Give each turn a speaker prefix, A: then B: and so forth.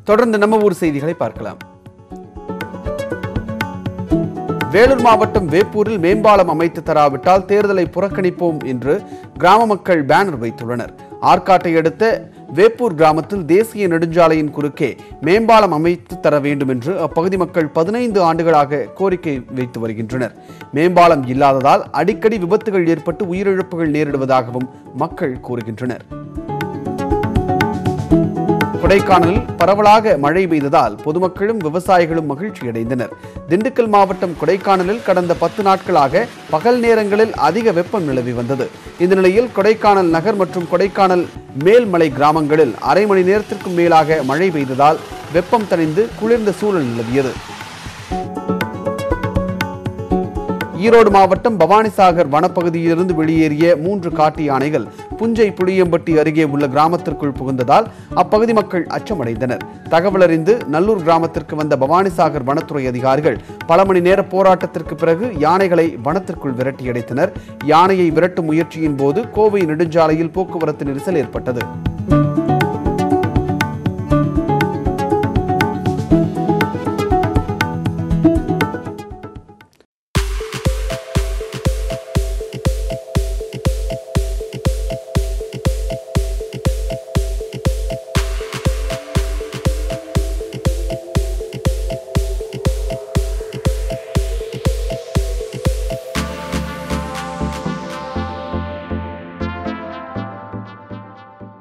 A: தொடர்ந்து நம்ம ஊர் செய்திகளை பார்க்கலாம். வேலூர் மாவட்டம் வேப்பூரில் மேம்பாலம் அமைத்து தராவிட்டால் தேர்தலை புறக்கணிப்போம் என்று கிராம மக்கள் பேனர் வைத்துள்ளனர். ஆற்காட்டை அடுத்த வேப்பூர் கிராமத்தில் தேசிய நெடுஞ்சாலையின் குறுக்கே மேம்பாலம் அமைத்து தர வேண்டும் என்று அப்பகுதி மக்கள் 15 ஆண்டுகளாக கோரிக்கை வைத்து வருகின்றனர். மேம்பாலம் இல்லாததால் அடிக்கடி விபத்துகள் ஏற்பட்டு உயிரிழப்புகள் நேரிடுவதாகவும் மக்கள் கூறுகின்றனர். கொடைக்கானலில் பரவலாக மழை பெய்ததால் பொதுமக்களும் விவசாயிகளும் மகிழ்ச்சி அடைந்தனர். திண்டுக்கல் மாவட்டம் கொடைக்கானலில் கடந்த 10 நாட்களாக பகல் நேரங்களில் அதிக வெப்பம் நிலவி வந்தது. இந்த நிலையில் கொடைக்கானல் நகர் மற்றும் கொடைக்கானல் மேல்மலை கிராமங்களில் அரை மணி நேரத்திற்கும் மேலாக மழை பெய்ததால் வெப்பம் தணிந்து குளிர்ந்த சூழல் நிலவியது. ஈரோடு மாவட்டம் பவானிசாகர் வனப்பகுதியிலிருந்து வெளியேறிய 3 காட்டு யானைகள் புஞ்சை புளியம்பட்டி அருகே உள்ள கிராமத்திற்குள் புகுந்ததால் அப்பகுதி மக்கள் அச்சமடைந்தனர். தகவல் அறிந்து நல்லூர் கிராமத்திற்கு வந்த பவானிசாகர் வனத்துறை அதிகாரிகள் பல மணி நேர போராட்டத்திற்கு பிறகு யானைகளை வனத்திற்குள் விரட்டியடைத்தனர். யானையை விரட்டும் முயற்சியின் போது கோவை நெடுஞ்சாலையில் போக்குவரத்து நெரிசல் ஏற்பட்டது.